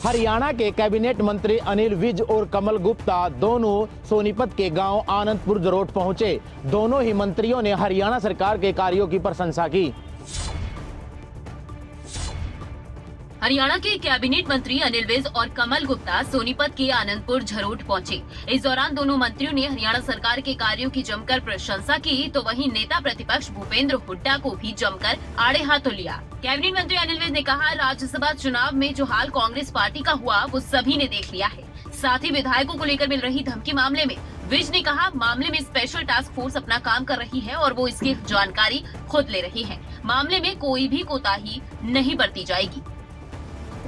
हरियाणा के कैबिनेट मंत्री अनिल विज और कमल गुप्ता दोनों सोनीपत के गांव आनंदपुर जरोट पहुंचे। दोनों ही मंत्रियों ने हरियाणा सरकार के कार्यों की प्रशंसा की। हरियाणा के कैबिनेट मंत्री अनिल विज और कमल गुप्ता सोनीपत के आनंदपुर झरोट पहुंचे। इस दौरान दोनों मंत्रियों ने हरियाणा सरकार के कार्यों की जमकर प्रशंसा की, तो वहीं नेता प्रतिपक्ष भूपेंद्र हुड्डा को भी जमकर आड़े हाथों लिया। कैबिनेट मंत्री अनिल विज ने कहा, राज्यसभा चुनाव में जो हाल कांग्रेस पार्टी का हुआ वो सभी ने देख लिया है। साथ ही विधायकों को लेकर मिल रही धमकी मामले में विज ने कहा, मामले में स्पेशल टास्क फोर्स अपना काम कर रही है और वो इसकी जानकारी खुद ले रही है। मामले में कोई भी कोताही नहीं बरती जाएगी।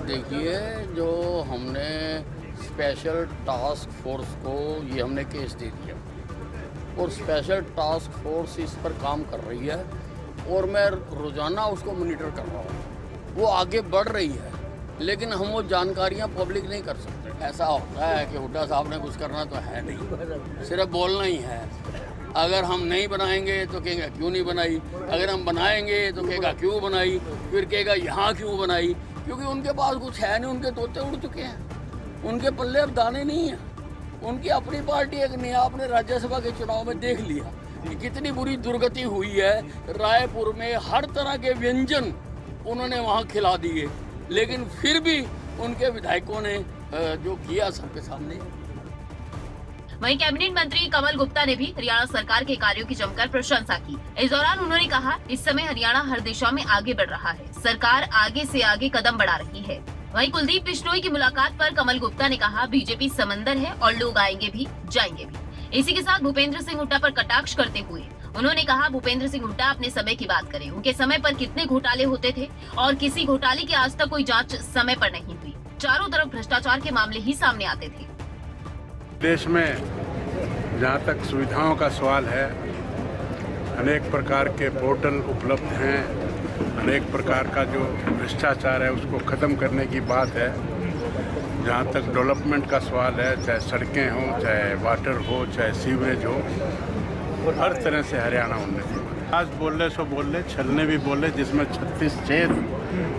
देखिए, जो हमने स्पेशल टास्क फोर्स को ये हमने केस दे दिया और स्पेशल टास्क फोर्स इस पर काम कर रही है और मैं रोज़ाना उसको मॉनिटर कर रहा हूँ। वो आगे बढ़ रही है, लेकिन हम वो जानकारियाँ पब्लिक नहीं कर सकते। ऐसा होता है कि हुड्डा साहब ने कुछ करना तो है नहीं, सिर्फ बोलना ही है। अगर हम नहीं बनाएंगे तो कहेगा क्यों नहीं बनाई, अगर हम बनाएंगे तो कहेगा क्यों बनाई, फिर कहेगा यहाँ क्यों बनाई, क्योंकि उनके पास कुछ है नहीं। उनके तोते उड़ चुके हैं, उनके पल्ले अब दाने नहीं हैं। उनकी अपनी पार्टी एक नहीं, आपने राज्यसभा के चुनाव में देख लिया कि कितनी बुरी दुर्गति हुई है। रायपुर में हर तरह के व्यंजन उन्होंने वहाँ खिला दिए, लेकिन फिर भी उनके विधायकों ने जो किया सबके सामने। वहीं कैबिनेट मंत्री कमल गुप्ता ने भी हरियाणा सरकार के कार्यों की जमकर प्रशंसा की। इस दौरान उन्होंने कहा, इस समय हरियाणा हर दिशा में आगे बढ़ रहा है, सरकार आगे से आगे कदम बढ़ा रही है। वहीं कुलदीप बिश्नोई की मुलाकात पर कमल गुप्ता ने कहा, बीजेपी समंदर है और लोग आएंगे भी जाएंगे भी। इसी के साथ भूपेंद्र सिंह हुड्डा पर कटाक्ष करते हुए उन्होंने कहा, भूपेंद्र सिंह हुड्डा अपने समय की बात करें। उनके समय पर कितने घोटाले होते थे और किसी घोटाले की आज तक कोई जाँच समय पर नहीं हुई। चारों तरफ भ्रष्टाचार के मामले ही सामने आते थे। देश में जहाँ तक सुविधाओं का सवाल है, अनेक प्रकार के पोर्टल उपलब्ध हैं, अनेक प्रकार का जो भ्रष्टाचार है उसको ख़त्म करने की बात है। जहाँ तक डेवलपमेंट का सवाल है, चाहे सड़कें हों, चाहे वाटर हो, चाहे सीवरेज हो, हर तरह से हरियाणा उन्नति। आज बोले सो बोले, छलने भी बोले, जिसमें 36 छेद।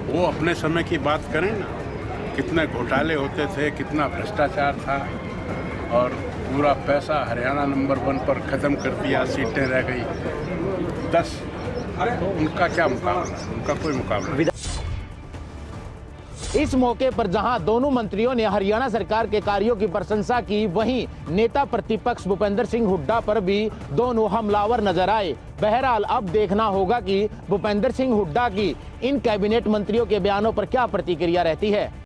वो अपने समय की बात करें ना, कितने घोटाले होते थे, कितना भ्रष्टाचार था और पूरा पैसा हरियाणा नंबर 1 पर ख़त्म कर दिया। सीटें रह गई 10। उनका क्या मुकाबला, उनका कोई मुकाबला। इस मौके पर जहां दोनों मंत्रियों ने हरियाणा सरकार के कार्यों की प्रशंसा की, वहीं नेता प्रतिपक्ष भूपेंद्र सिंह हुड्डा पर भी दोनों हमलावर नजर आए। बहरहाल अब देखना होगा कि भूपेंद्र सिंह हुड्डा की इन कैबिनेट मंत्रियों के बयानों पर क्या प्रतिक्रिया रहती है।